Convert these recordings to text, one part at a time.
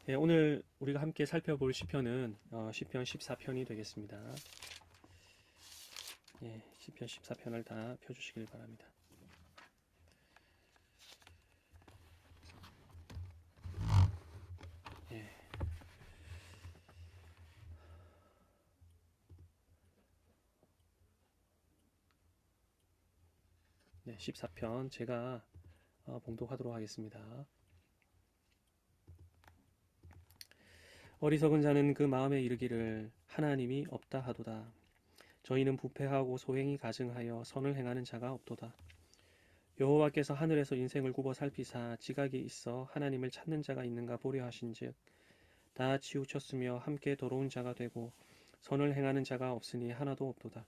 예, 오늘 우리가 함께 살펴볼 시편은 시편 14편이 되겠습니다. 예, 시편 14편을 다 펴주시길 바랍니다. 예, 네, 14편 제가 봉독하도록 하겠습니다. 어리석은 자는 그 마음에 이르기를 하나님이 없다 하도다. 저희는 부패하고 소행이 가증하여 선을 행하는 자가 없도다. 여호와께서 하늘에서 인생을 굽어 살피사 지각이 있어 하나님을 찾는 자가 있는가 보려 하신즉 다 치우쳤으며 함께 더러운 자가 되고 선을 행하는 자가 없으니 하나도 없도다.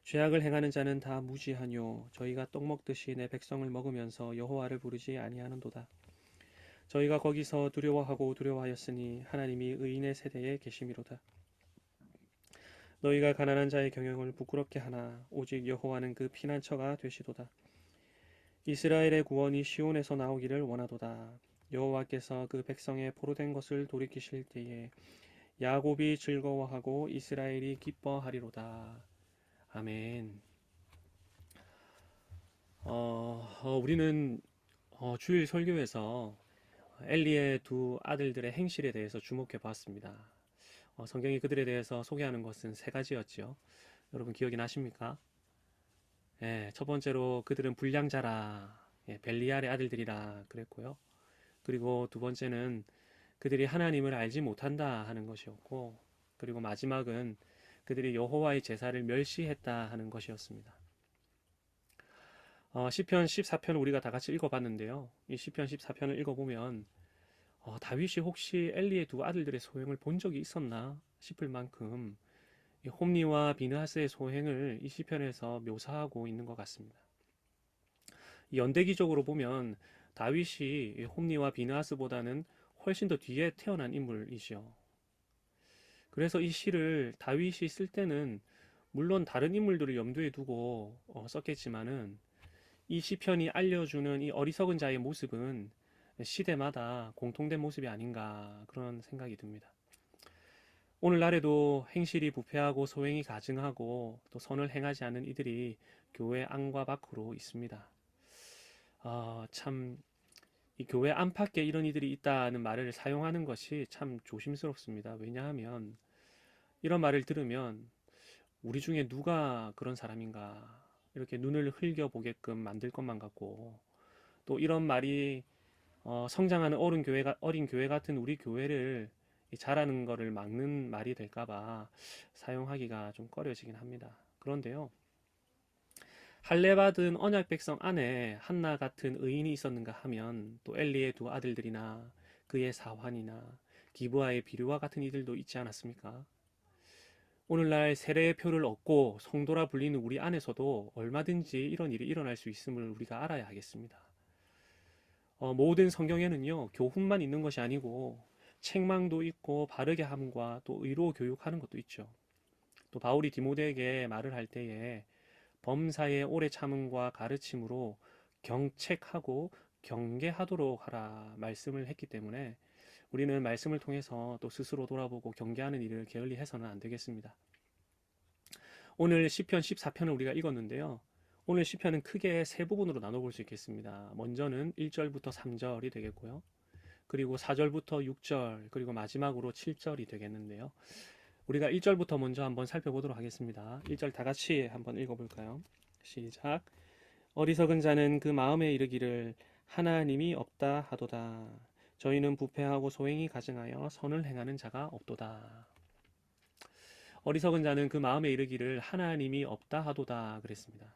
죄악을 행하는 자는 다 무지하뇨. 저희가 떡 먹듯이 내 백성을 먹으면서 여호와를 부르지 아니하는도다. 저희가 거기서 두려워하고 두려워하였으니 하나님이 의인의 세대에 계심이로다. 너희가 가난한 자의 경영을 부끄럽게 하나 오직 여호와는 그 피난처가 되시도다. 이스라엘의 구원이 시온에서 나오기를 원하도다. 여호와께서 그 백성의 포로된 것을 돌이키실 때에 야곱이 즐거워하고 이스라엘이 기뻐하리로다. 아멘. 우리는 주일 설교에서 엘리의 두 아들들의 행실에 대해서 주목해 보았습니다. 성경이 그들에 대해서 소개하는 것은 세 가지였죠. 여러분 기억이 나십니까? 예, 첫 번째로 그들은 불량자라, 예, 벨리알의 아들들이라 그랬고요. 그리고 두 번째는 그들이 하나님을 알지 못한다 하는 것이었고, 그리고 마지막은 그들이 여호와의 제사를 멸시했다 하는 것이었습니다. 시편 14편을 우리가 다 같이 읽어봤는데요. 이 시편 14편을 읽어보면 다윗이 혹시 엘리의 두 아들들의 소행을 본 적이 있었나 싶을 만큼 이 홈리와 비느하스의 소행을 이 시편에서 묘사하고 있는 것 같습니다. 연대기적으로 보면 다윗이 이 홈리와 비느하스보다는 훨씬 더 뒤에 태어난 인물이시요. 그래서 이 시를 다윗이 쓸 때는 물론 다른 인물들을 염두에 두고 썼겠지만은 이 시편이 알려주는 이 어리석은 자의 모습은 시대마다 공통된 모습이 아닌가 그런 생각이 듭니다. 오늘날에도 행실이 부패하고 소행이 가증하고 또 선을 행하지 않는 이들이 교회 안과 밖으로 있습니다. 참, 이 교회 안팎에 이런 이들이 있다는 말을 사용하는 것이 참 조심스럽습니다. 왜냐하면 이런 말을 들으면 우리 중에 누가 그런 사람인가 이렇게 눈을 흘겨보게끔 만들 것만 같고 또 이런 말이 성장하는 어린 교회 같은 우리 교회를 잘하는 거를 막는 말이 될까봐 사용하기가 좀 꺼려지긴 합니다. 그런데요, 할례 받은 언약 백성 안에 한나 같은 의인이 있었는가 하면 또 엘리의 두 아들들이나 그의 사환이나 기브아의 비류와 같은 이들도 있지 않았습니까? 오늘날 세례의 표를 얻고 성도라 불리는 우리 안에서도 얼마든지 이런 일이 일어날 수 있음을 우리가 알아야 하겠습니다. 모든 성경에는요, 교훈만 있는 것이 아니고 책망도 있고 바르게 함과 또 의로 교육하는 것도 있죠. 또 바울이 디모데에게 말을 할 때에 범사의 오래 참음과 가르침으로 경책하고 경계하도록 하라 말씀을 했기 때문에 우리는 말씀을 통해서 또 스스로 돌아보고 경계하는 일을 게을리 해서는 안 되겠습니다. 오늘 시편 14편을 우리가 읽었는데요. 오늘 시편은 크게 세 부분으로 나눠볼 수 있겠습니다. 먼저는 1절부터 3절이 되겠고요. 그리고 4절부터 6절, 그리고 마지막으로 7절이 되겠는데요. 우리가 1절부터 먼저 한번 살펴보도록 하겠습니다. 1절 다 같이 한번 읽어볼까요? 시작. 어리석은 자는 그 마음에 이르기를 하나님이 없다 하도다. 저희는 부패하고 소행이 가증하여 선을 행하는 자가 없도다. 어리석은 자는 그 마음에 이르기를 하나님이 없다 하도다 그랬습니다.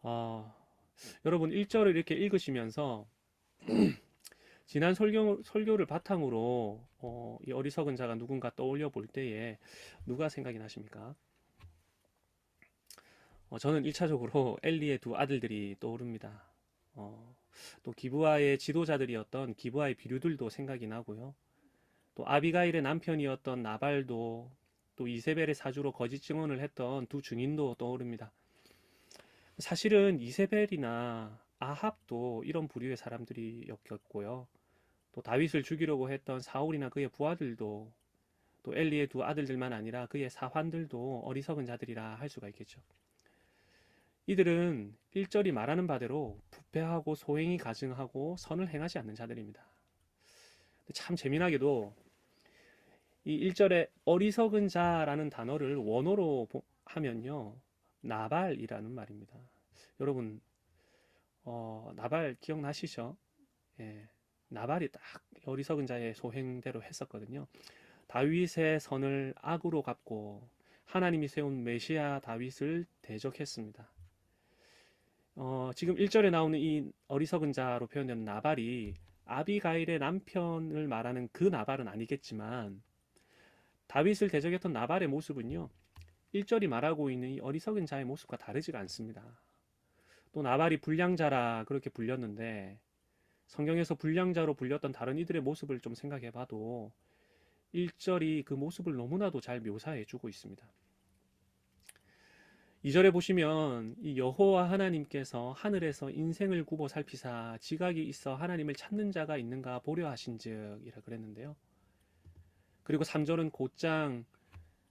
어, 여러분 1절을 이렇게 읽으시면서 지난 설교를 바탕으로 이 어리석은 자가 누군가 떠올려 볼 때에 누가 생각이 나십니까? 저는 1차적으로 엘리의 두 아들들이 떠오릅니다. 또 기브아의 지도자들이었던 기브아의 비류들도 생각이 나고요. 또 아비가일의 남편이었던 나발도 또 이세벨의 사주로 거짓 증언을 했던 두 증인도 떠오릅니다. 사실은 이세벨이나 아합도 이런 부류의 사람들이었고요. 또 다윗을 죽이려고 했던 사울이나 그의 부하들도, 또 엘리의 두 아들들만 아니라 그의 사환들도 어리석은 자들이라 할 수가 있겠죠. 이들은 1절이 말하는 바대로 부패하고 소행이 가증하고 선을 행하지 않는 자들입니다. 참 재미나게도 이 1절에 어리석은 자라는 단어를 원어로 하면요, 나발이라는 말입니다. 여러분, 나발 기억나시죠? 예, 나발이 딱 어리석은 자의 소행대로 했었거든요. 다윗의 선을 악으로 갚고 하나님이 세운 메시아 다윗을 대적했습니다. 지금 1절에 나오는 이 어리석은 자로 표현되는 나발이 아비가일의 남편을 말하는 그 나발은 아니겠지만, 다윗을 대적했던 나발의 모습은요, 1절이 말하고 있는 이 어리석은 자의 모습과 다르지가 않습니다. 또 나발이 불량자라 그렇게 불렸는데, 성경에서 불량자로 불렸던 다른 이들의 모습을 좀 생각해 봐도 1절이 그 모습을 너무나도 잘 묘사해 주고 있습니다. 2절에 보시면 이 여호와 하나님께서 하늘에서 인생을 굽어 살피사 지각이 있어 하나님을 찾는 자가 있는가 보려 하신즉 이라 그랬는데요. 그리고 3절은 곧장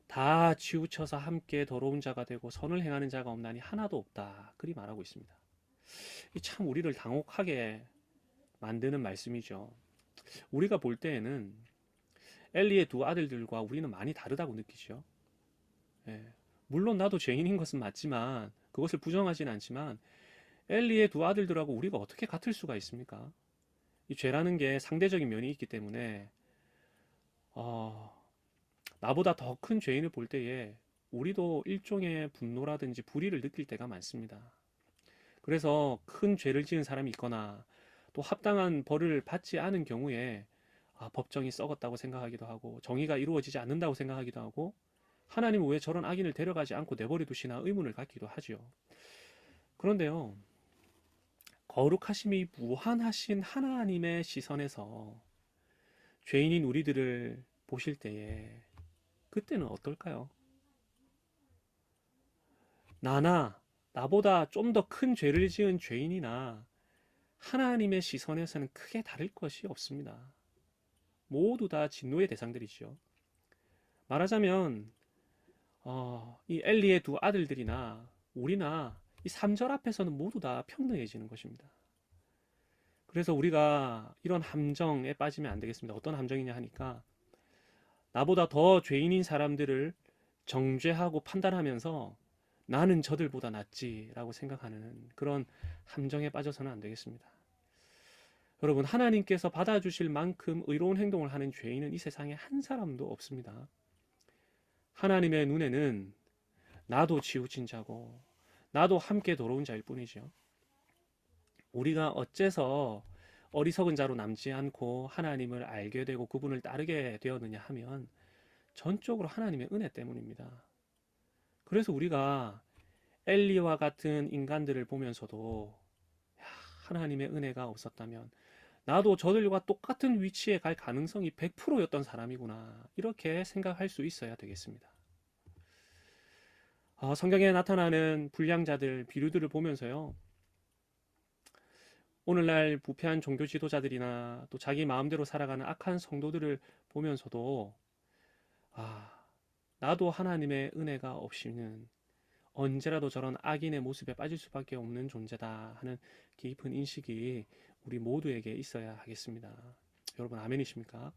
다 치우쳐서 함께 더러운 자가 되고 선을 행하는 자가 없나니 하나도 없다 그리 말하고 있습니다. 참 우리를 당혹하게 만드는 말씀이죠. 우리가 볼 때에는 엘리의 두 아들들과 우리는 많이 다르다고 느끼죠. 예. 물론 나도 죄인인 것은 맞지만, 그것을 부정하지는 않지만, 엘리의 두 아들들하고 우리가 어떻게 같을 수가 있습니까? 이 죄라는 게 상대적인 면이 있기 때문에 나보다 더 큰 죄인을 볼 때에 우리도 일종의 분노라든지 불의를 느낄 때가 많습니다. 그래서 큰 죄를 지은 사람이 있거나 또 합당한 벌을 받지 않은 경우에 법정이 썩었다고 생각하기도 하고 정의가 이루어지지 않는다고 생각하기도 하고, 하나님은 왜 저런 악인을 데려가지 않고 내버려 두시나 의문을 갖기도 하죠. 그런데요, 거룩하심이 무한하신 하나님의 시선에서 죄인인 우리들을 보실 때에 그때는 어떨까요? 나보다 좀 더 큰 죄를 지은 죄인이나 하나님의 시선에서는 크게 다를 것이 없습니다. 모두 다 진노의 대상들이죠. 말하자면 이 엘리의 두 아들들이나 우리나 이 3절 앞에서는 모두 다 평등해지는 것입니다. 그래서 우리가 이런 함정에 빠지면 안 되겠습니다. 어떤 함정이냐 하니까, 나보다 더 죄인인 사람들을 정죄하고 판단하면서 나는 저들보다 낫지라고 생각하는 그런 함정에 빠져서는 안 되겠습니다. 여러분, 하나님께서 받아주실 만큼 의로운 행동을 하는 죄인은 이 세상에 한 사람도 없습니다. 하나님의 눈에는 나도 치우친 자고 나도 함께 더러운 자일 뿐이죠. 우리가 어째서 어리석은 자로 남지 않고 하나님을 알게 되고 그분을 따르게 되었느냐 하면 전적으로 하나님의 은혜 때문입니다. 그래서 우리가 엘리와 같은 인간들을 보면서도 하나님의 은혜가 없었다면 나도 저들과 똑같은 위치에 갈 가능성이 100%였던 사람이구나, 이렇게 생각할 수 있어야 되겠습니다. 성경에 나타나는 불량자들, 비류들을 보면서요, 오늘날 부패한 종교 지도자들이나 또 자기 마음대로 살아가는 악한 성도들을 보면서도 나도 하나님의 은혜가 없이는 언제라도 저런 악인의 모습에 빠질 수밖에 없는 존재다 하는 깊은 인식이 우리 모두에게 있어야 하겠습니다. 여러분, 아멘이십니까?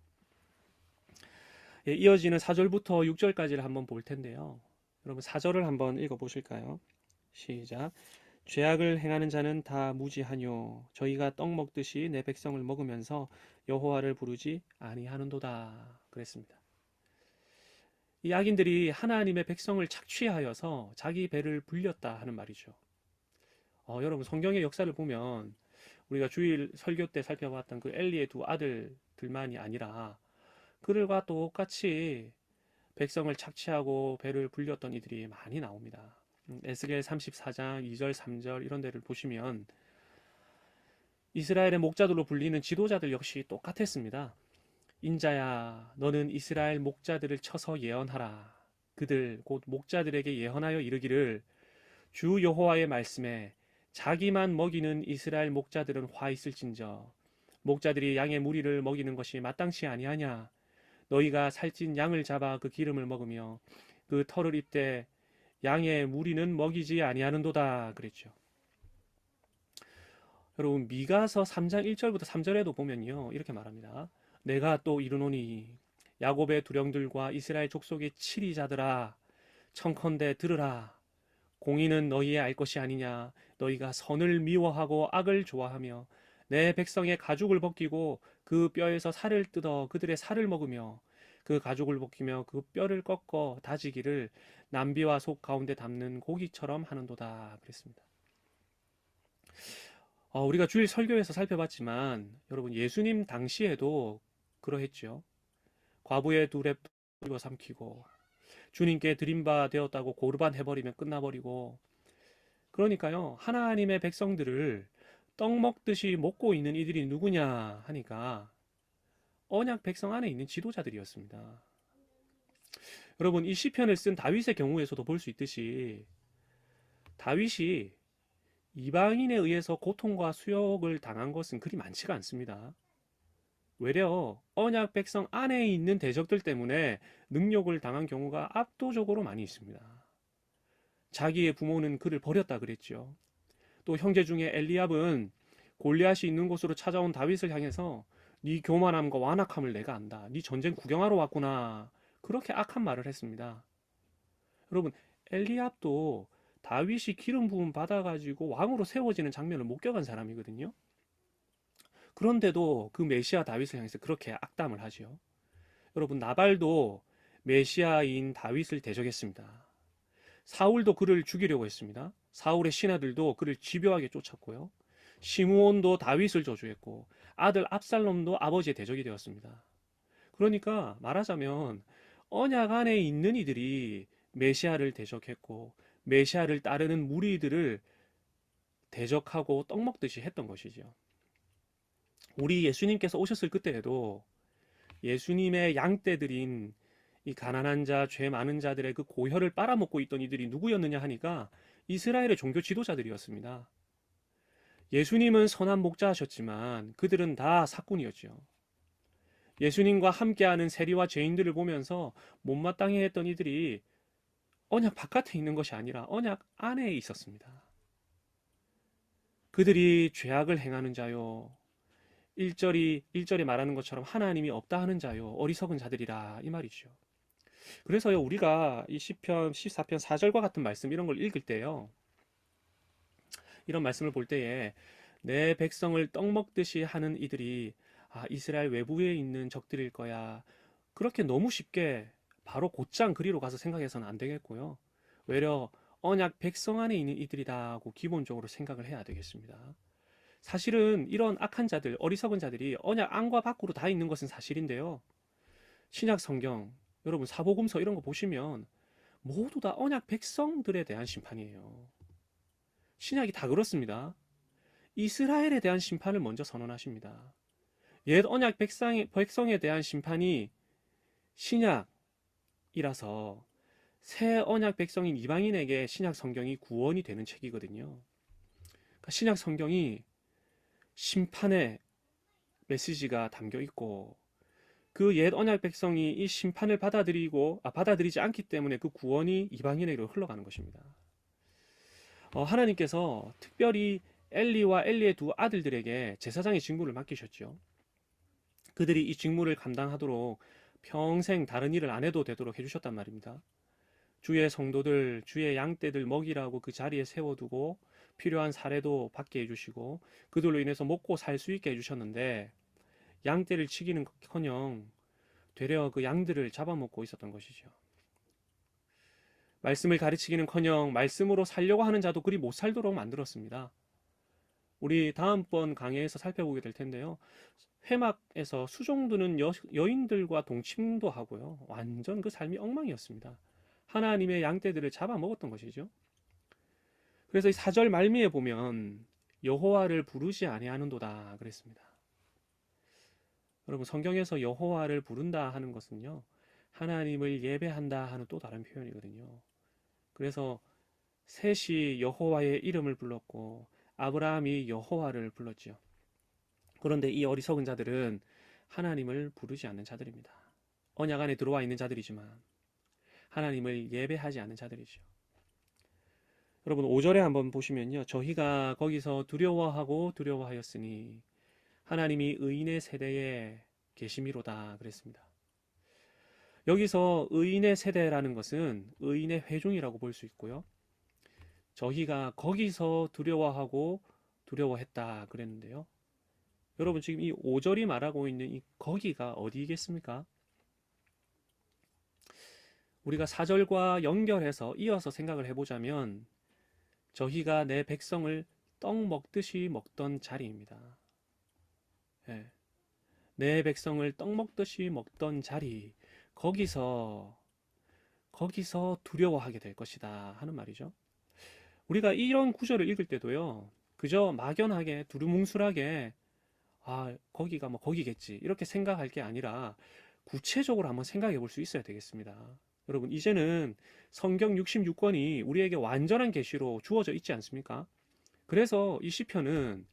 예, 이어지는 4절부터 6절까지를 한번 볼 텐데요. 여러분, 4절을 한번 읽어보실까요? 시작. 죄악을 행하는 자는 다 무지하뇨. 저희가 떡 먹듯이 내 백성을 먹으면서 여호와를 부르지 아니하는도다. 그랬습니다. 이 악인들이 하나님의 백성을 착취하여서 자기 배를 불렸다 하는 말이죠. 여러분, 성경의 역사를 보면 우리가 주일 설교 때 살펴봤던 그 엘리의 두 아들들만이 아니라 그들과 똑같이 백성을 착취하고 배를 불렸던 이들이 많이 나옵니다. 에스겔 34장 2절 3절 이런 데를 보시면 이스라엘의 목자들로 불리는 지도자들 역시 똑같았습니다. 인자야, 너는 이스라엘 목자들을 쳐서 예언하라. 그들 곧 목자들에게 예언하여 이르기를, 주 여호와의 말씀에 자기만 먹이는 이스라엘 목자들은 화 있을진저 목자들이 양의 무리를 먹이는 것이 마땅치 아니하냐? 너희가 살찐 양을 잡아 그 기름을 먹으며 그 털을 입되 양의 무리는 먹이지 아니하는도다 그랬죠. 여러분 미가서 3장 1절부터 3절에도 보면요 이렇게 말합니다. 내가 또 이르노니 야곱의 두령들과 이스라엘 족속의 치리자들아 청컨대 들으라. 공의는 너희의 알 것이 아니냐. 너희가 선을 미워하고 악을 좋아하며 내 백성의 가죽을 벗기고 그 뼈에서 살을 뜯어 그들의 살을 먹으며 그 가죽을 벗기며 그 뼈를 꺾어 다지기를 남비와 속 가운데 담는 고기처럼 하는도다 그랬습니다. 우리가 주일 설교에서 살펴봤지만 여러분 예수님 당시에도 그러했죠. 과부의 두 랩 입어 삼키고 주님께 드림바 되었다고 고르반 해버리면 끝나버리고 그러니까요 하나님의 백성들을 떡 먹듯이 먹고 있는 이들이 누구냐 하니까 언약 백성 안에 있는 지도자들이었습니다. 여러분 이 시편을 쓴 다윗의 경우에서도 볼 수 있듯이 다윗이 이방인에 의해서 고통과 수욕을 당한 것은 그리 많지가 않습니다. 외려 언약 백성 안에 있는 대적들 때문에 능욕을 당한 경우가 압도적으로 많이 있습니다. 자기의 부모는 그를 버렸다 그랬죠. 또 형제 중에 엘리압은 골리앗이 있는 곳으로 찾아온 다윗을 향해서 네 교만함과 완악함을 내가 안다. 네 전쟁 구경하러 왔구나. 그렇게 악한 말을 했습니다. 여러분 엘리압도 다윗이 기름 부음 받아가지고 왕으로 세워지는 장면을 목격한 사람이거든요. 그런데도 그 메시아 다윗을 향해서 그렇게 악담을 하지요. 여러분 나발도 메시아인 다윗을 대적했습니다. 사울도 그를 죽이려고 했습니다. 사울의 신하들도 그를 집요하게 쫓았고요. 시므온도 다윗을 저주했고 아들 압살롬도 아버지의 대적이 되었습니다. 그러니까 말하자면 언약 안에 있는 이들이 메시아를 대적했고 메시아를 따르는 무리들을 대적하고 떡 먹듯이 했던 것이죠. 우리 예수님께서 오셨을 그때에도 예수님의 양떼들인 이 가난한 자, 죄 많은 자들의 그 고혈을 빨아먹고 있던 이들이 누구였느냐 하니까 이스라엘의 종교 지도자들이었습니다. 예수님은 선한 목자하셨지만 그들은 다 사꾼이었죠. 예수님과 함께하는 세리와 죄인들을 보면서 못마땅해 했던 이들이 언약 바깥에 있는 것이 아니라 언약 안에 있었습니다. 그들이 죄악을 행하는 자요. 1절에 말하는 것처럼 하나님이 없다 하는 자요. 어리석은 자들이라 이 말이죠. 그래서요 우리가 이 시편 14편 4절과 같은 말씀 이런 걸 읽을 때요. 이런 말씀을 볼 때에 내 백성을 떡 먹듯이 하는 이들이 이스라엘 외부에 있는 적들일 거야. 그렇게 너무 쉽게 바로 곧장 그리로 가서 생각해서는 안 되겠고요. 외려 언약 백성 안에 있는 이들이다고 기본적으로 생각을 해야 되겠습니다. 사실은 이런 악한 자들, 어리석은 자들이 언약 안과 밖으로 다 있는 것은 사실인데요. 신약 성경, 여러분 사복음서 이런 거 보시면 모두 다 언약 백성들에 대한 심판이에요. 신약이 다 그렇습니다. 이스라엘에 대한 심판을 먼저 선언하십니다. 옛 언약 백성에 대한 심판이 신약이라서 새 언약 백성인 이방인에게 신약 성경이 구원이 되는 책이거든요. 그러니까 신약 성경이 심판의 메시지가 담겨 있고 그 옛 언약 백성이 이 심판을 받아들이지 않기 때문에 그 구원이 이방인에게로 흘러가는 것입니다. 하나님께서 특별히 엘리와 엘리의 두 아들들에게 제사장의 직무를 맡기셨죠. 그들이 이 직무를 감당하도록 평생 다른 일을 안 해도 되도록 해주셨단 말입니다. 주의 성도들, 주의 양떼들 먹이라고 그 자리에 세워두고 필요한 사례도 받게 해주시고 그들로 인해서 먹고 살 수 있게 해주셨는데 양떼를 치기는커녕 되려 그 양들을 잡아먹고 있었던 것이죠. 말씀을 가르치기는커녕 말씀으로 살려고 하는 자도 그리 못 살도록 만들었습니다. 우리 다음번 강의에서 살펴보게 될 텐데요. 회막에서 수종드는 여인들과 동침도 하고요. 완전 그 삶이 엉망이었습니다. 하나님의 양떼들을 잡아먹었던 것이죠. 그래서 이 4절 말미에 보면 여호와를 부르지 아니하는도다 그랬습니다. 여러분 성경에서 여호와를 부른다 하는 것은요. 하나님을 예배한다 하는 또 다른 표현이거든요. 그래서 셋이 여호와의 이름을 불렀고 아브라함이 여호와를 불렀지요. 그런데 이 어리석은 자들은 하나님을 부르지 않는 자들입니다. 언약 안에 들어와 있는 자들이지만 하나님을 예배하지 않는 자들이죠. 여러분 5절에 한번 보시면요. 저희가 거기서 두려워하고 두려워하였으니 하나님이 의인의 세대에 계심이로다 그랬습니다. 여기서 의인의 세대라는 것은 의인의 회중이라고 볼 수 있고요. 저희가 거기서 두려워하고 두려워했다 그랬는데요. 여러분 지금 이 5절이 말하고 있는 이 거기가 어디겠습니까? 우리가 4절과 연결해서 이어서 생각을 해보자면 저희가 내 백성을 떡 먹듯이 먹던 자리입니다. 예. 내 백성을 떡 먹듯이 먹던 자리, 거기서 두려워하게 될 것이다 하는 말이죠. 우리가 이런 구절을 읽을 때도요, 그저 막연하게 두루뭉술하게 거기가 뭐 거기겠지 이렇게 생각할 게 아니라 구체적으로 한번 생각해 볼 수 있어야 되겠습니다. 여러분 이제는 성경 66권이 우리에게 완전한 계시로 주어져 있지 않습니까? 그래서 이 시편은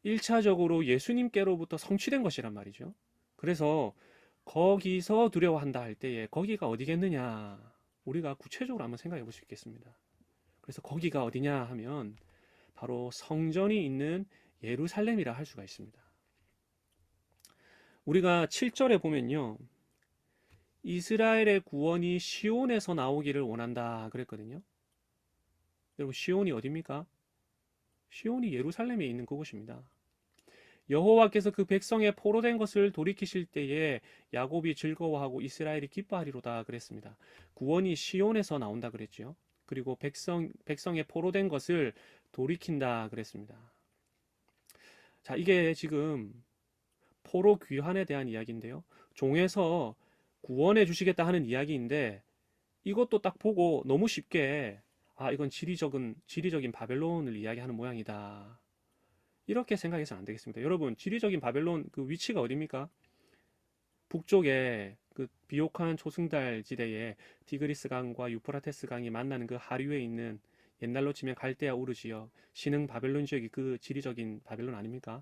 1차적으로 예수님께로부터 성취된 것이란 말이죠. 그래서 거기서 두려워한다 할 때에 거기가 어디겠느냐, 우리가 구체적으로 한번 생각해 볼 수 있겠습니다. 그래서 거기가 어디냐 하면 바로 성전이 있는 예루살렘이라 할 수가 있습니다. 우리가 7절에 보면요, 이스라엘의 구원이 시온에서 나오기를 원한다 그랬거든요. 여러분 시온이 어디입니까? 시온이 예루살렘에 있는 그곳입니다. 여호와께서 그 백성의 포로된 것을 돌이키실 때에 야곱이 즐거워하고 이스라엘이 기뻐하리로다 그랬습니다. 구원이 시온에서 나온다 그랬죠. 그리고 백성의 포로된 것을 돌이킨다 그랬습니다. 자, 이게 지금 포로 귀환에 대한 이야기인데요. 종에서 구원해 주시겠다 하는 이야기인데 이것도 딱 보고 너무 쉽게 이건 지리적인 바벨론을 이야기하는 모양이다, 이렇게 생각해서는 안 되겠습니다. 여러분 지리적인 바벨론 그 위치가 어디입니까? 북쪽에 그 비옥한 초승달 지대에 디그리스 강과 유프라테스 강이 만나는 그 하류에 있는, 옛날로 치면 갈대아 우르 지역, 신흥 바벨론 지역이 그 지리적인 바벨론 아닙니까?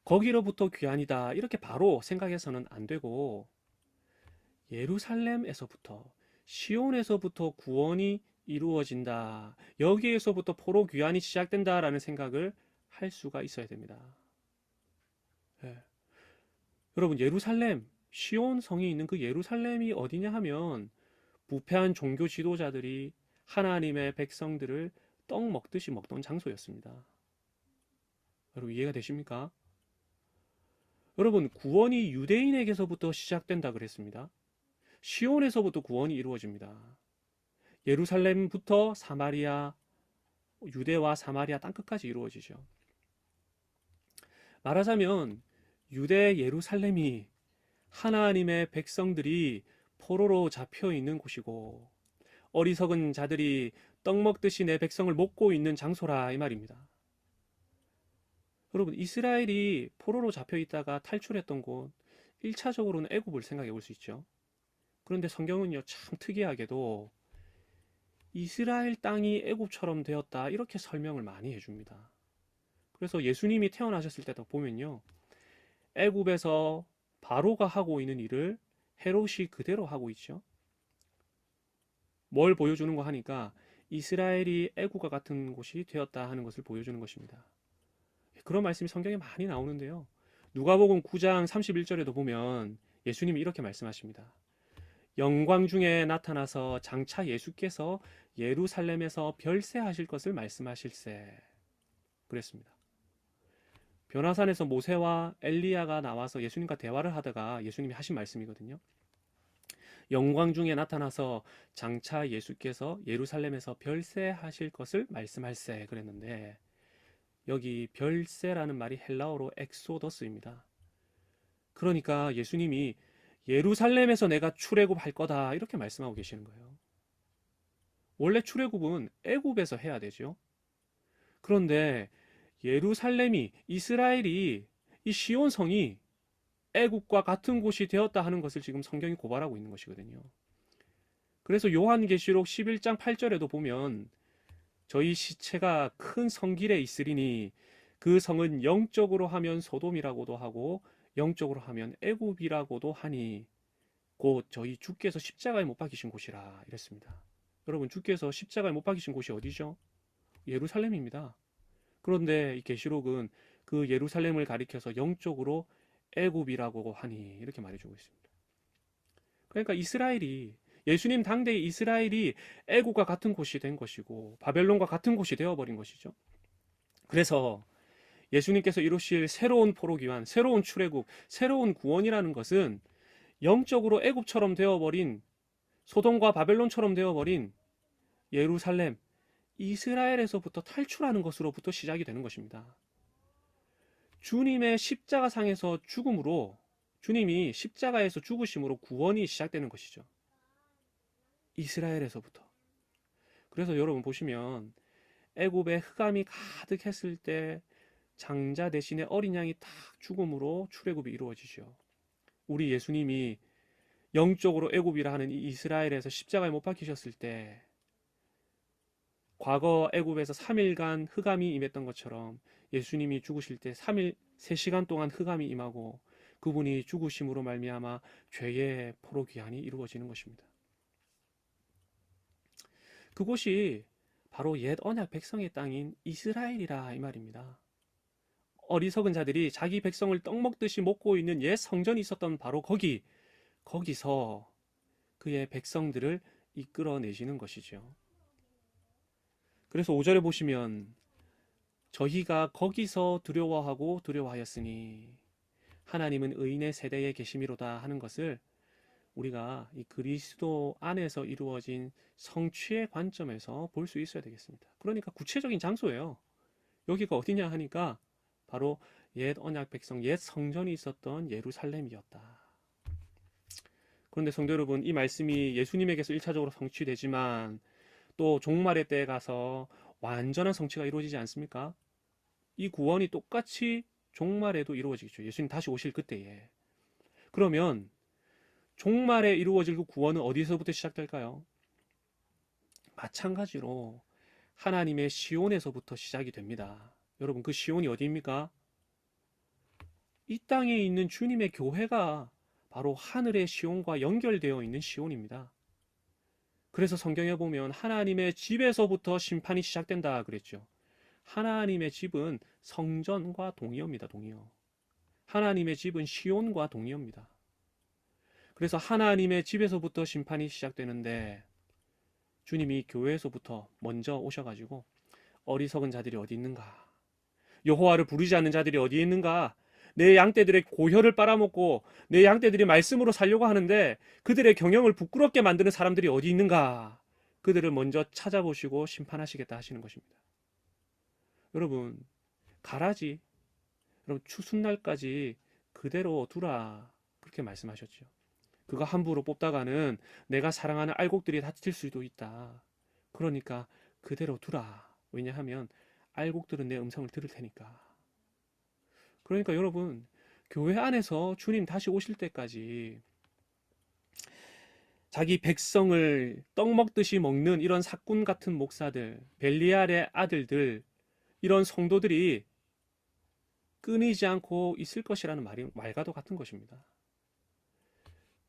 거기로부터 귀환이다 이렇게 바로 생각해서는 안 되고 예루살렘에서부터, 시온에서부터 구원이 이루어진다, 여기에서부터 포로 귀환이 시작된다라는 생각을 할 수가 있어야 됩니다. 예. 여러분 예루살렘, 시온 성이 있는 그 예루살렘이 어디냐 하면 부패한 종교 지도자들이 하나님의 백성들을 떡 먹듯이 먹던 장소였습니다. 여러분 이해가 되십니까? 여러분 구원이 유대인에게서부터 시작된다 그랬습니다. 시온에서부터 구원이 이루어집니다. 예루살렘부터 사마리아, 유대와 사마리아 땅끝까지 이루어지죠. 말하자면 유대 예루살렘이 하나님의 백성들이 포로로 잡혀 있는 곳이고 어리석은 자들이 떡 먹듯이 내 백성을 먹고 있는 장소라 이 말입니다. 여러분 이스라엘이 포로로 잡혀 있다가 탈출했던 곳, 1차적으로는 애굽을 생각해 볼 수 있죠. 그런데 성경은요 참 특이하게도 이스라엘 땅이 애굽처럼 되었다 이렇게 설명을 많이 해줍니다. 그래서 예수님이 태어나셨을 때도 보면요, 애굽에서 바로가 하고 있는 일을 헤롯이 그대로 하고 있죠. 뭘 보여주는 거 하니까 이스라엘이 애굽과 같은 곳이 되었다 하는 것을 보여주는 것입니다. 그런 말씀이 성경에 많이 나오는데요. 누가복음 9장 31절에도 보면 예수님이 이렇게 말씀하십니다. 영광 중에 나타나서 장차 예수께서 예루살렘에서 별세하실 것을 말씀하실세 그랬습니다. 변화산에서 모세와 엘리야가 나와서 예수님과 대화를 하다가 예수님이 하신 말씀이거든요. 영광 중에 나타나서 장차 예수께서 예루살렘에서 별세하실 것을 말씀할세 그랬는데, 여기 별세라는 말이 헬라어로 엑소더스입니다. 그러니까 예수님이 예루살렘에서 내가 출애굽할 거다 이렇게 말씀하고 계시는 거예요. 원래 출애굽은 애굽에서 해야 되죠. 그런데 예루살렘이, 이스라엘이, 이 시온 성이 애굽과 같은 곳이 되었다 하는 것을 지금 성경이 고발하고 있는 것이거든요. 그래서 요한계시록 11장 8절에도 보면 저희 시체가 큰 성길에 있으리니 그 성은 영적으로 하면 소돔이라고도 하고 영적으로 하면 애굽이라고도 하니 곧 저희 주께서 십자가에 못 박히신 곳이라 이랬습니다. 여러분, 주께서 십자가에 못 박히신 곳이 어디죠? 예루살렘입니다. 그런데 이 계시록은 그 예루살렘을 가리켜서 영적으로 애굽이라고 하니 이렇게 말해주고 있습니다. 그러니까 이스라엘이, 예수님 당대의 이스라엘이 애국과 같은 곳이 된 것이고 바벨론과 같은 곳이 되어버린 것이죠. 그래서 예수님께서 이루실 새로운 포로기환, 새로운 출애굽, 새로운 구원이라는 것은 영적으로 애굽처럼 되어버린, 소돔과 바벨론처럼 되어버린 예루살렘, 이스라엘에서부터 탈출하는 것으로부터 시작이 되는 것입니다. 주님의 십자가상에서 죽음으로, 주님이 십자가에서 죽으심으로 구원이 시작되는 것이죠. 이스라엘에서부터. 그래서 여러분 보시면 애굽에 흑암이 가득했을 때 장자 대신에 어린 양이 딱 죽음으로 출애굽이 이루어지죠. 우리 예수님이 영적으로 애굽이라 하는 이 이스라엘에서 십자가에 못 박히셨을 때 과거 애굽에서 3일간 흑암이 임했던 것처럼 예수님이 죽으실 때 3시간 동안 흑암이 임하고 그분이 죽으심으로 말미암아 죄의 포로귀환이 이루어지는 것입니다. 그곳이 바로 옛 언약 백성의 땅인 이스라엘이라 이 말입니다. 어리석은 자들이 자기 백성을 떡 먹듯이 먹고 있는 옛 성전이 있었던 바로 거기서 그의 백성들을 이끌어내시는 것이죠. 그래서 5절에 보시면 저희가 거기서 두려워하고 두려워하였으니 하나님은 의인의 세대에 계심이로다 하는 것을 우리가 이 그리스도 안에서 이루어진 성취의 관점에서 볼 수 있어야 되겠습니다. 그러니까 구체적인 장소예요. 여기가 어디냐 하니까 바로 옛 언약 백성, 옛 성전이 있었던 예루살렘이었다. 그런데 성도 여러분, 이 말씀이 예수님에게서 1차적으로 성취되지만 또 종말의 때에 가서 완전한 성취가 이루어지지 않습니까? 이 구원이 똑같이 종말에도 이루어지겠죠. 예수님 다시 오실 그때에. 그러면 종말에 이루어질 그 구원은 어디서부터 시작될까요? 마찬가지로 하나님의 시온에서부터 시작이 됩니다. 여러분, 그 시온이 어디입니까? 이 땅에 있는 주님의 교회가 바로 하늘의 시온과 연결되어 있는 시온입니다. 그래서 성경에 보면 하나님의 집에서부터 심판이 시작된다 그랬죠. 하나님의 집은 성전과 동의어입니다. 동의어. 하나님의 집은 시온과 동의어입니다. 그래서 하나님의 집에서부터 심판이 시작되는데 주님이 교회에서부터 먼저 오셔가지고 어리석은 자들이 어디 있는가? 여호와를 부르지 않는 자들이 어디 있는가? 내 양떼들의 고혈을 빨아먹고 내 양떼들이 말씀으로 살려고 하는데 그들의 경영을 부끄럽게 만드는 사람들이 어디 있는가? 그들을 먼저 찾아보시고 심판하시겠다 하시는 것입니다. 여러분, 가라지, 여러분 추순날까지 그대로 두라 그렇게 말씀하셨죠. 그거 함부로 뽑다가는 내가 사랑하는 알곡들이 다칠 수도 있다. 그러니까 그대로 두라. 왜냐하면 알곡들은 내 음성을 들을 테니까. 그러니까 여러분, 교회 안에서 주님 다시 오실 때까지 자기 백성을 떡 먹듯이 먹는 이런 사꾼 같은 목사들, 벨리알의 아들들, 이런 성도들이 끊이지 않고 있을 것이라는 말과도 같은 것입니다.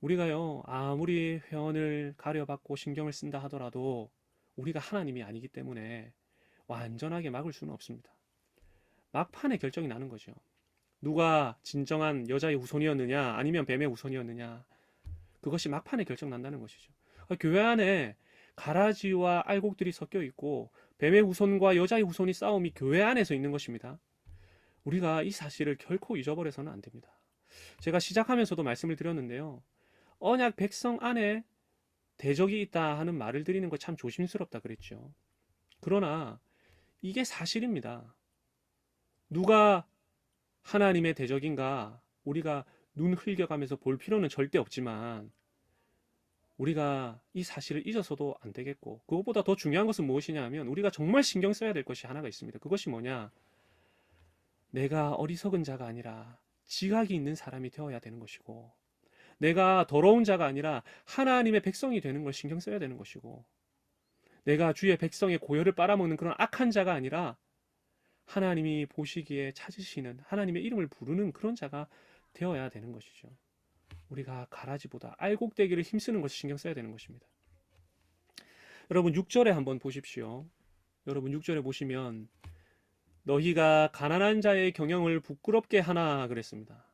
우리가요, 아무리 회원을 가려받고 신경을 쓴다 하더라도 우리가 하나님이 아니기 때문에 완전하게 막을 수는 없습니다. 막판에 결정이 나는 거죠. 누가 진정한 여자의 후손이었느냐 아니면 뱀의 후손이었느냐, 그것이 막판에 결정난다는 것이죠. 교회 안에 가라지와 알곡들이 섞여 있고 뱀의 후손과 여자의 후손이 싸움이 교회 안에서 있는 것입니다. 우리가 이 사실을 결코 잊어버려서는 안 됩니다. 제가 시작하면서도 말씀을 드렸는데요, 언약 백성 안에 대적이 있다 하는 말을 드리는 거 참 조심스럽다 그랬죠. 그러나 이게 사실입니다. 누가 하나님의 대적인가 우리가 눈 흘겨가면서 볼 필요는 절대 없지만 우리가 이 사실을 잊어서도 안 되겠고, 그것보다 더 중요한 것은 무엇이냐 하면 우리가 정말 신경 써야 될 것이 하나가 있습니다. 그것이 뭐냐? 내가 어리석은 자가 아니라 지각이 있는 사람이 되어야 되는 것이고, 내가 더러운 자가 아니라 하나님의 백성이 되는 걸 신경 써야 되는 것이고, 내가 주의 백성의 고혈을 빨아먹는 그런 악한 자가 아니라 하나님이 보시기에 찾으시는, 하나님의 이름을 부르는 그런 자가 되어야 되는 것이죠. 우리가 가라지보다 알곡되기를 힘쓰는 것을 신경 써야 되는 것입니다. 여러분 6절에 한번 보십시오. 여러분 6절에 보시면 너희가 가난한 자의 경영을 부끄럽게 하나 그랬습니다.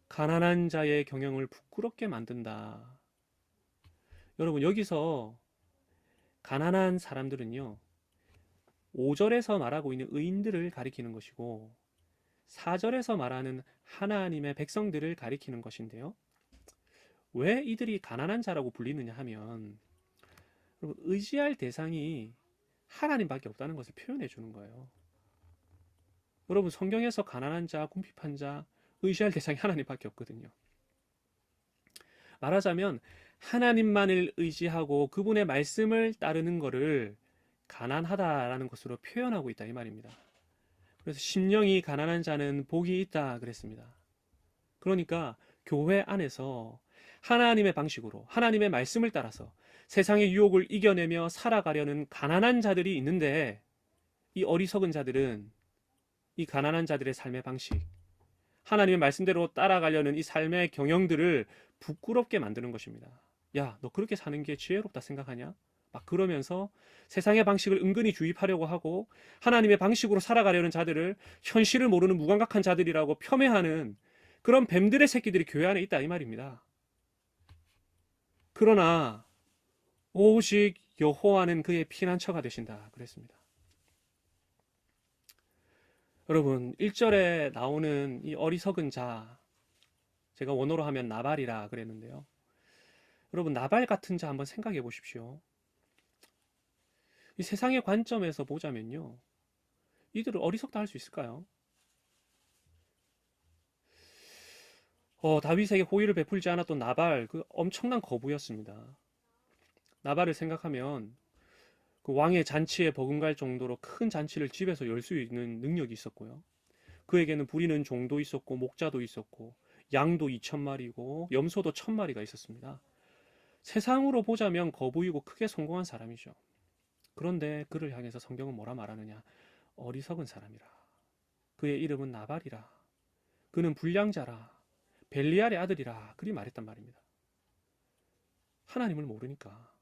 가난한 자의 경영을 부끄럽게 만든다. 여러분 여기서 가난한 사람들은요, 5절에서 말하고 있는 의인들을 가리키는 것이고 4절에서 말하는 하나님의 백성들을 가리키는 것인데요. 왜 이들이 가난한 자라고 불리느냐 하면, 여러분 의지할 대상이 하나님밖에 없다는 것을 표현해 주는 거예요. 여러분 성경에서 가난한 자, 궁핍한 자, 의지할 대상이 하나님밖에 없거든요. 말하자면 하나님만을 의지하고 그분의 말씀을 따르는 것을 가난하다라는 것으로 표현하고 있다 이 말입니다. 그래서 심령이 가난한 자는 복이 있다 그랬습니다. 그러니까 교회 안에서 하나님의 방식으로 하나님의 말씀을 따라서 세상의 유혹을 이겨내며 살아가려는 가난한 자들이 있는데, 이 어리석은 자들은 이 가난한 자들의 삶의 방식, 하나님의 말씀대로 따라가려는 이 삶의 경영들을 부끄럽게 만드는 것입니다. 야, 너 그렇게 사는 게 지혜롭다 생각하냐? 막 그러면서 세상의 방식을 은근히 주입하려고 하고 하나님의 방식으로 살아가려는 자들을 현실을 모르는 무감각한 자들이라고 폄훼하는 그런 뱀들의 새끼들이 교회 안에 있다 이 말입니다. 그러나 오직 여호와는 그의 피난처가 되신다 그랬습니다. 여러분 1절에 나오는 이 어리석은 자, 제가 원어로 하면 나발이라 그랬는데요. 여러분 나발 같은 자 한번 생각해 보십시오. 이 세상의 관점에서 보자면요, 이들을 어리석다 할 수 있을까요? 다윗에게 호의를 베풀지 않았던 나발, 그 엄청난 거부였습니다. 나발을 생각하면 그 왕의 잔치에 버금갈 정도로 큰 잔치를 집에서 열 수 있는 능력이 있었고요. 그에게는 부리는 종도 있었고 목자도 있었고 양도 2,000마리고 염소도 1,000마리가 있었습니다. 세상으로 보자면 거부이고 크게 성공한 사람이죠. 그런데 그를 향해서 성경은 뭐라 말하느냐? 어리석은 사람이라. 그의 이름은 나발이라. 그는 불량자라. 벨리알의 아들이라. 그리 말했단 말입니다. 하나님을 모르니까.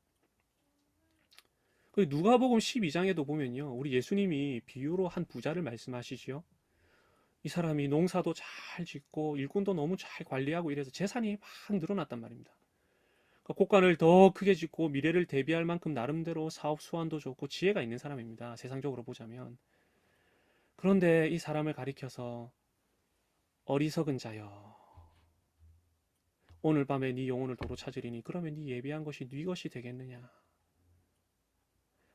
누가복음 12장에도 보면요, 우리 예수님이 비유로 한 부자를 말씀하시지요. 이 사람이 농사도 잘 짓고 일꾼도 너무 잘 관리하고 이래서 재산이 막 늘어났단 말입니다. 곡간을 더 크게 짓고 미래를 대비할 만큼 나름대로 사업 수완도 좋고 지혜가 있는 사람입니다. 세상적으로 보자면. 그런데 이 사람을 가리켜서 어리석은 자여, 오늘 밤에 네 영혼을 도로 찾으리니 그러면 네 예비한 것이 네 것이 되겠느냐.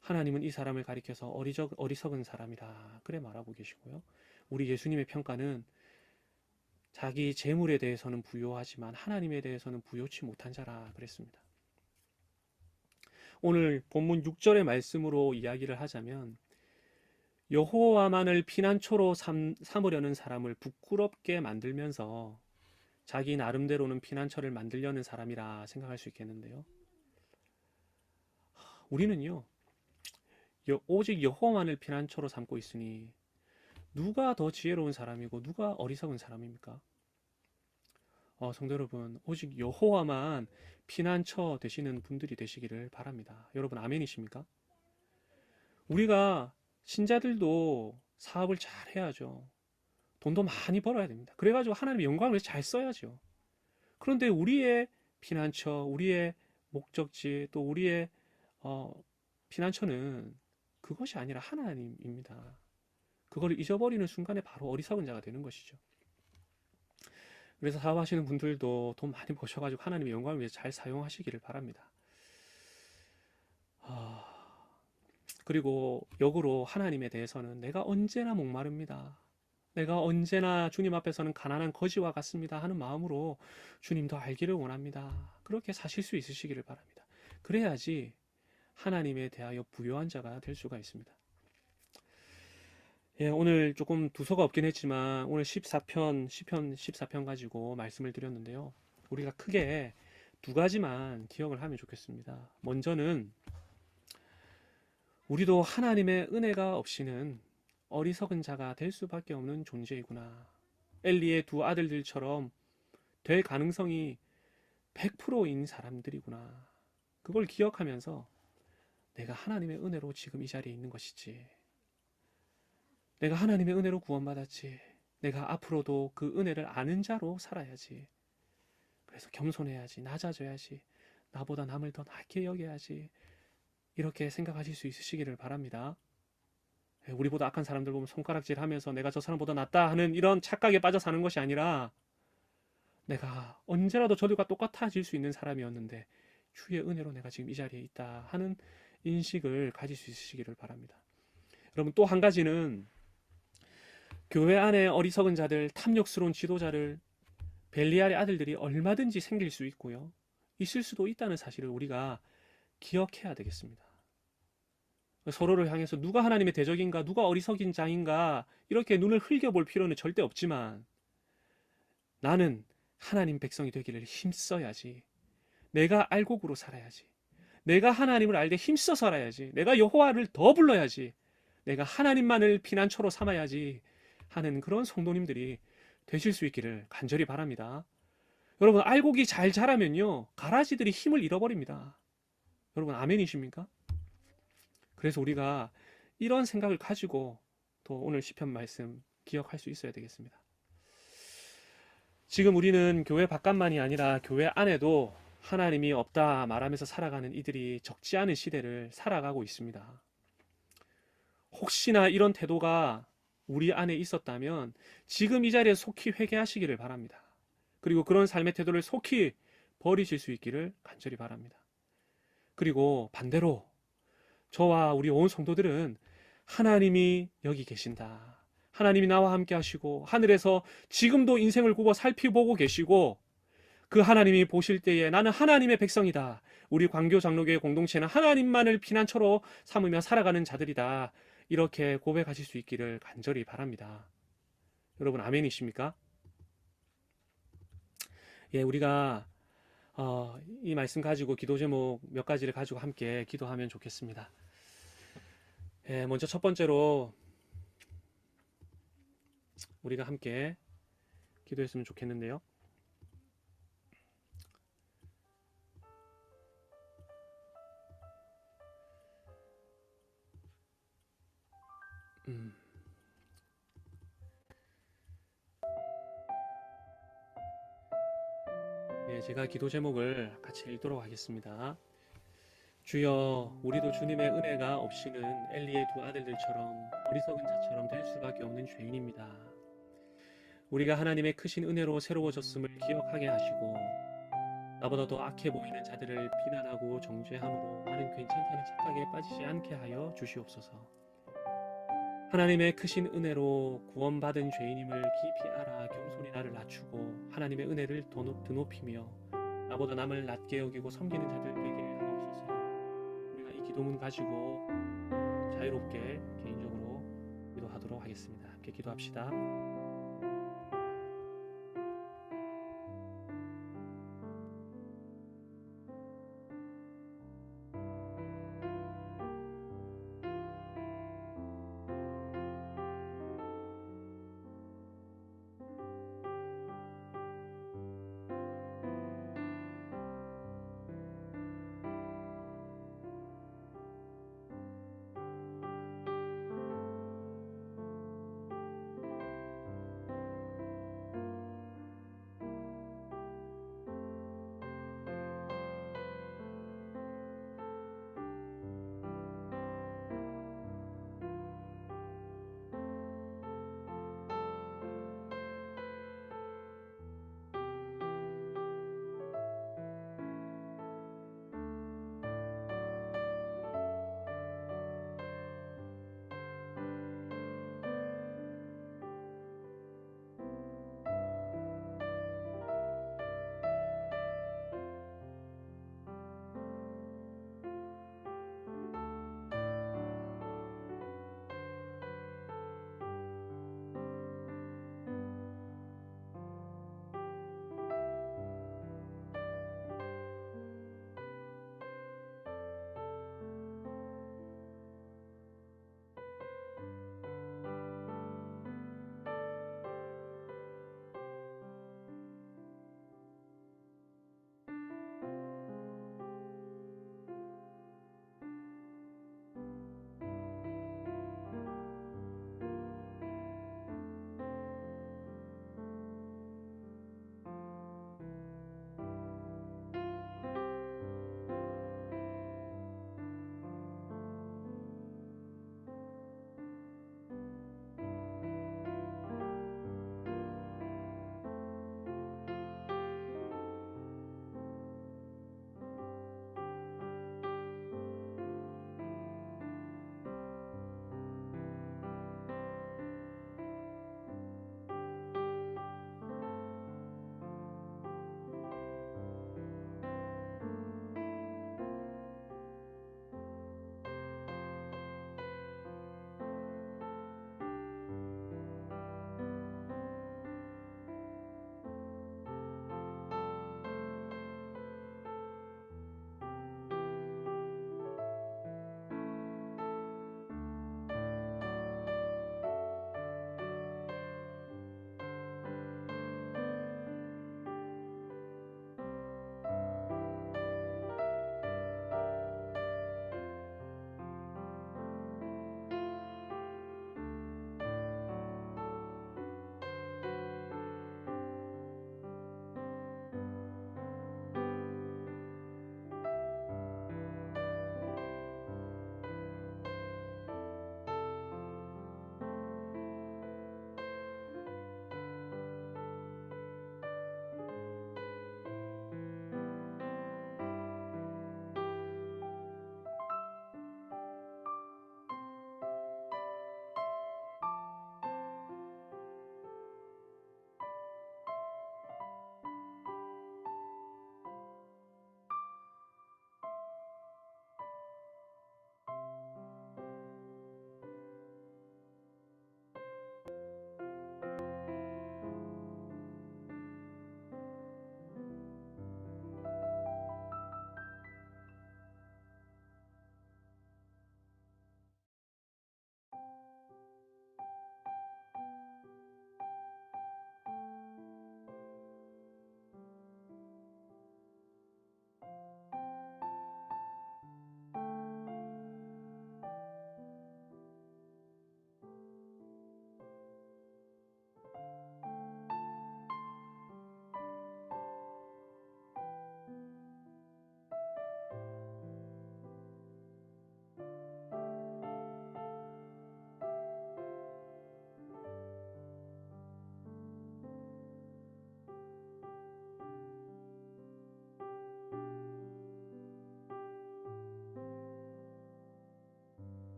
하나님은 이 사람을 가리켜서 어리석은 사람이라 그래 말하고 계시고요. 우리 예수님의 평가는 자기 재물에 대해서는 부요하지만 하나님에 대해서는 부요치 못한 자라 그랬습니다. 오늘 본문 6절의 말씀으로 이야기를 하자면, 여호와만을 피난처로 삼으려는 사람을 부끄럽게 만들면서 자기 나름대로는 피난처를 만들려는 사람이라 생각할 수 있겠는데요. 우리는요, 오직 여호와만을 피난처로 삼고 있으니 누가 더 지혜로운 사람이고 누가 어리석은 사람입니까? 성도 여러분, 오직 여호와만 피난처 되시는 분들이 되시기를 바랍니다. 여러분 아멘이십니까? 우리가 신자들도 사업을 잘 해야죠. 돈도 많이 벌어야 됩니다. 그래가지고 하나님의 영광을 위해서 잘 써야죠. 그런데 우리의 피난처, 우리의 목적지, 또 우리의 피난처는 그것이 아니라 하나님입니다. 그걸 잊어버리는 순간에 바로 어리석은 자가 되는 것이죠. 그래서 사업하시는 분들도 돈 많이 버셔가지고 하나님의 영광을 위해서 잘 사용하시기를 바랍니다. 그리고 역으로 하나님에 대해서는 내가 언제나 목마릅니다. 내가 언제나 주님 앞에서는 가난한 거지와 같습니다 하는 마음으로 주님도 알기를 원합니다. 그렇게 사실 수 있으시기를 바랍니다. 그래야지 하나님에 대하여 부요한 자가 될 수가 있습니다. 예, 오늘 조금 두서가 없긴 했지만 오늘 14편, 시편 14편 가지고 말씀을 드렸는데요. 우리가 크게 두 가지만 기억을 하면 좋겠습니다. 먼저는 우리도 하나님의 은혜가 없이는 어리석은 자가 될 수밖에 없는 존재이구나. 엘리의 두 아들들처럼 될 가능성이 100%인 사람들이구나. 그걸 기억하면서 내가 하나님의 은혜로 지금 이 자리에 있는 것이지. 내가 하나님의 은혜로 구원받았지. 내가 앞으로도 그 은혜를 아는 자로 살아야지. 그래서 겸손해야지. 낮아져야지. 나보다 남을 더 낮게 여겨야지. 이렇게 생각하실 수 있으시기를 바랍니다. 우리보다 악한 사람들 보면 손가락질 하면서 내가 저 사람보다 낫다 하는 이런 착각에 빠져 사는 것이 아니라 내가 언제라도 저들과 똑같아질 수 있는 사람이었는데 주의 은혜로 내가 지금 이 자리에 있다 하는 인식을 가질 수 있으시기를 바랍니다. 여러분, 또 한 가지는 교회 안에 어리석은 자들, 탐욕스러운 지도자를 벨리알의 아들들이 얼마든지 생길 수 있고요. 있을 수도 있다는 사실을 우리가 기억해야 되겠습니다. 서로를 향해서 누가 하나님의 대적인가, 누가 어리석인 자인가 이렇게 눈을 흘겨볼 필요는 절대 없지만 나는 하나님 백성이 되기를 힘써야지. 내가 알곡으로 살아야지. 내가 하나님을 알되 힘써 살아야지. 내가 여호와를 더 불러야지. 내가 하나님만을 피난처로 삼아야지 하는 그런 성도님들이 되실 수 있기를 간절히 바랍니다. 여러분, 알곡이 잘 자라면요, 가라지들이 힘을 잃어버립니다. 여러분, 아멘이십니까? 그래서 우리가 이런 생각을 가지고 또 오늘 시편 말씀 기억할 수 있어야 되겠습니다. 지금 우리는 교회 바깥만이 아니라 교회 안에도 하나님이 없다 말하면서 살아가는 이들이 적지 않은 시대를 살아가고 있습니다. 혹시나 이런 태도가 우리 안에 있었다면 지금 이 자리에 속히 회개하시기를 바랍니다. 그리고 그런 삶의 태도를 속히 버리실 수 있기를 간절히 바랍니다. 그리고 반대로 저와 우리 온 성도들은 하나님이 여기 계신다. 하나님이 나와 함께 하시고 하늘에서 지금도 인생을 굽어 살피보고 계시고 그 하나님이 보실 때에 나는 하나님의 백성이다. 우리 광교 장로교회 공동체는 하나님만을 피난처로 삼으며 살아가는 자들이다. 이렇게 고백하실 수 있기를 간절히 바랍니다. 여러분, 아멘이십니까? 예, 우리가 이 말씀 가지고 기도 제목 몇 가지를 가지고 함께 기도하면 좋겠습니다. 예, 먼저 첫 번째로 우리가 함께 기도했으면 좋겠는데요. 예, 제가 기도 제목을 같이 읽도록 하겠습니다. 주여, 우리도 주님의 은혜가 없이는 엘리의 두 아들들처럼 어리석은 자처럼 될 수밖에 없는 죄인입니다. 우리가 하나님의 크신 은혜로 새로워졌음을 기억하게 하시고 나보다 더 악해 보이는 자들을 비난하고 정죄함으로 나는 괜찮다는 착각에 빠지지 않게 하여 주시옵소서. 하나님의 크신 은혜로 구원받은 죄인임을 깊이 알아 겸손히 나를 낮추고 하나님의 은혜를 더 드높이며 나보다 남을 낮게 여기고 섬기는 자들 되게 하옵소서. 우리가 이 기도문 가지고 자유롭게 개인적으로 기도하도록 하겠습니다. 함께 기도합시다.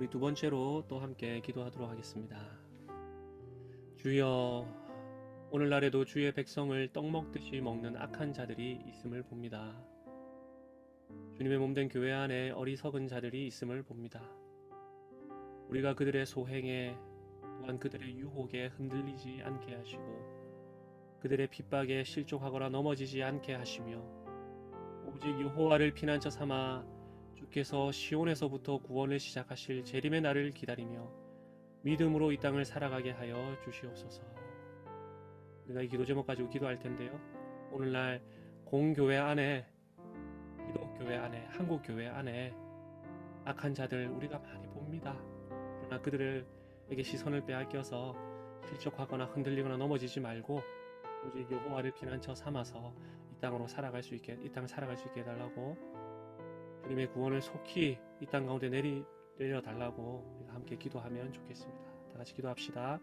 우리 두 번째로 또 함께 기도하도록 하겠습니다. 주여, 오늘날에도 주의 백성을 떡 먹듯이 먹는 악한 자들이 있음을 봅니다. 주님의 몸된 교회 안에 어리석은 자들이 있음을 봅니다. 우리가 그들의 소행에 또한 그들의 유혹에 흔들리지 않게 하시고 그들의 핍박에 실족하거나 넘어지지 않게 하시며 오직 여호와를 피난처 삼아 주께서 시온에서부터 구원을 시작하실 재림의 날을 기다리며 믿음으로 이 땅을 살아가게 하여 주시옵소서. 우리가 이 기도 제목 가지고 기도할 텐데요. 오늘날 공교회 안에, 기독교회 안에, 한국교회 안에 악한 자들 우리가 많이 봅니다. 그러나 그들에게 시선을 빼앗겨서 실족하거나 흔들리거나 넘어지지 말고 오직 여호와를 피난처 삼아서 이 땅 살아갈 수 있게 해달라고, 주님의 구원을 속히 이 땅 가운데 내려 달라고 우리가 함께 기도하면 좋겠습니다. 다 같이 기도합시다.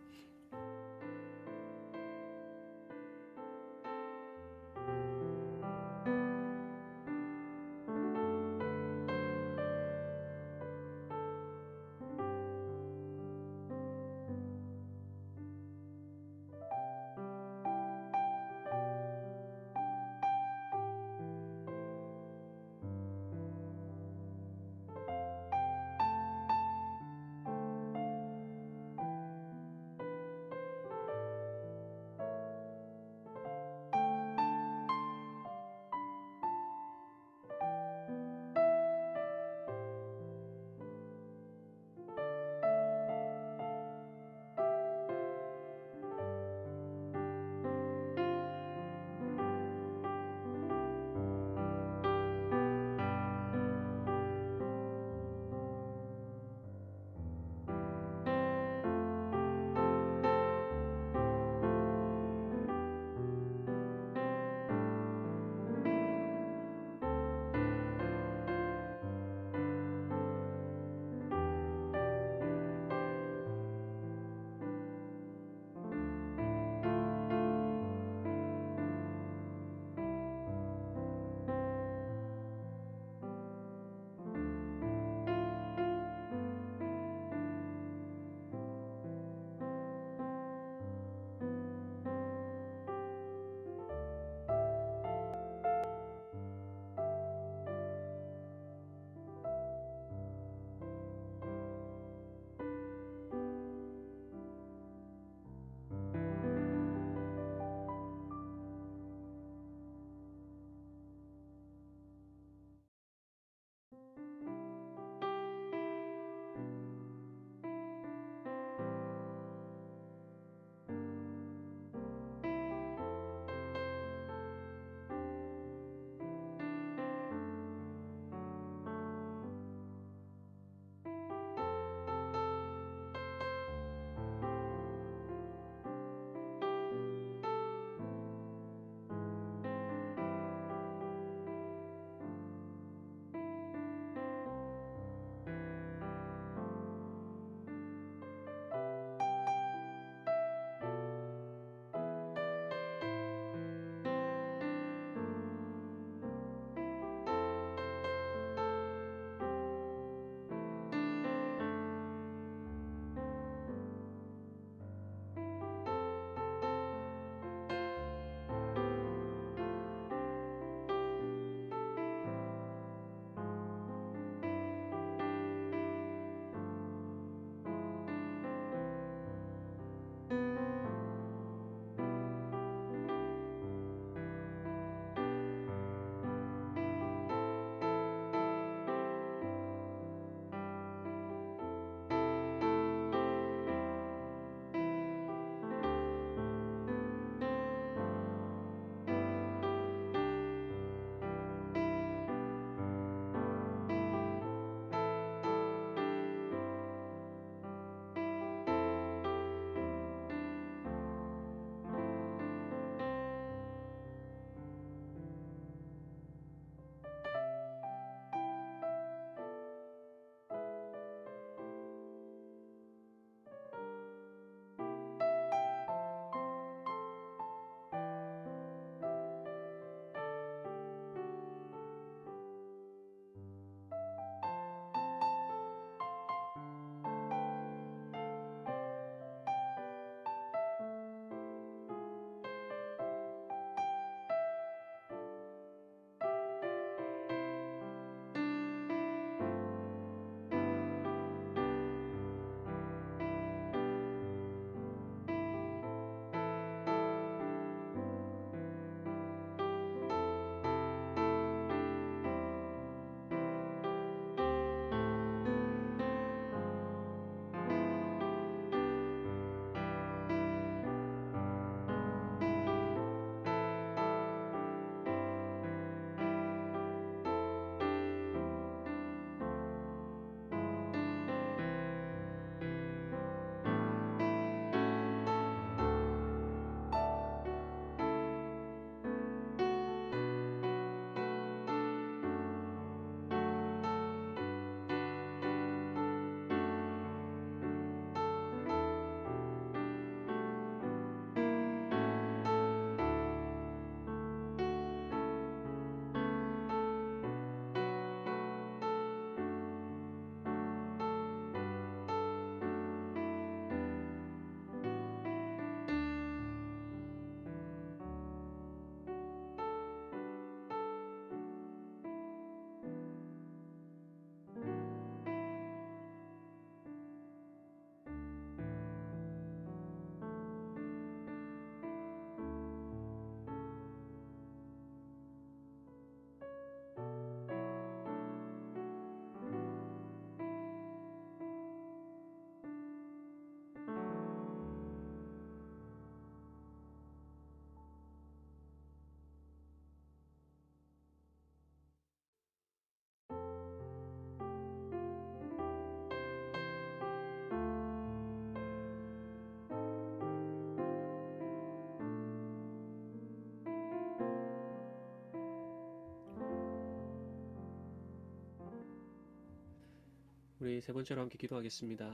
우리 세 번째로 함께 기도하겠습니다.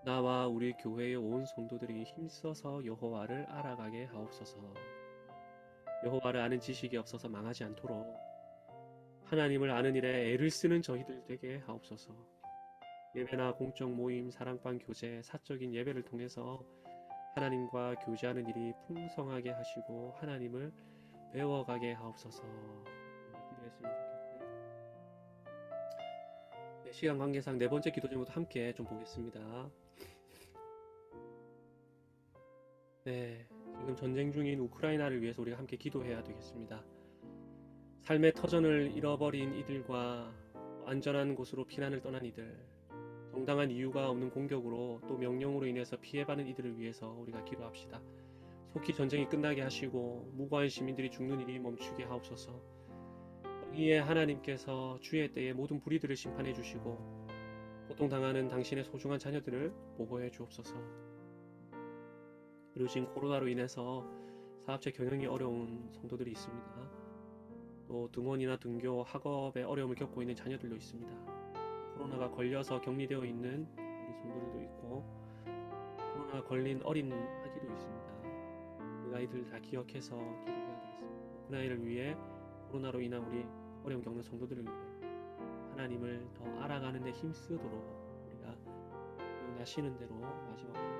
나와 우리 교회의 온 성도들이 힘써서 여호와를 알아가게 하옵소서. 여호와를 아는 지식이 없어서 망하지 않도록 하나님을 아는 일에 애를 쓰는 저희들 되게 하옵소서. 예배나 공적 모임, 사랑방 교제, 사적인 예배를 통해서 하나님과 교제하는 일이 풍성하게 하시고 하나님을 배워가게 하옵소서. 기도했으면 좋겠고요. 네, 시간 관계상 네 번째 기도 제목도 함께 좀 보겠습니다. 네, 지금 전쟁 중인 우크라이나를 위해서 우리가 함께 기도해야 되겠습니다. 삶의 터전을 잃어버린 이들과 안전한 곳으로 피난을 떠난 이들, 정당한 이유가 없는 공격으로 또 명령으로 인해서 피해받는 이들을 위해서 우리가 기도합시다. 속히 전쟁이 끝나게 하시고 무고한 시민들이 죽는 일이 멈추게 하옵소서. 이에 하나님께서 주의 때에 모든 불의들을 심판해 주시고 고통당하는 당신의 소중한 자녀들을 보호해 주옵소서. 그리고 지금 코로나로 인해서 사업체 경영이 어려운 성도들이 있습니다. 또 등원이나 등교, 학업에 어려움을 겪고 있는 자녀들도 있습니다. 코로나가 걸려서 격리되어 있는 우리 성도들도 있고 코로나 걸린 어린 아기도 있습니다. 그 아이들 다 기억해서 기도해야 되겠습니다. 그 아이를 위해 코로나로 인한 우리 어려움 겪는 성도들을 위해 하나님을 더 알아가는 데 힘쓰도록 우리가 나시는 대로 마지막으로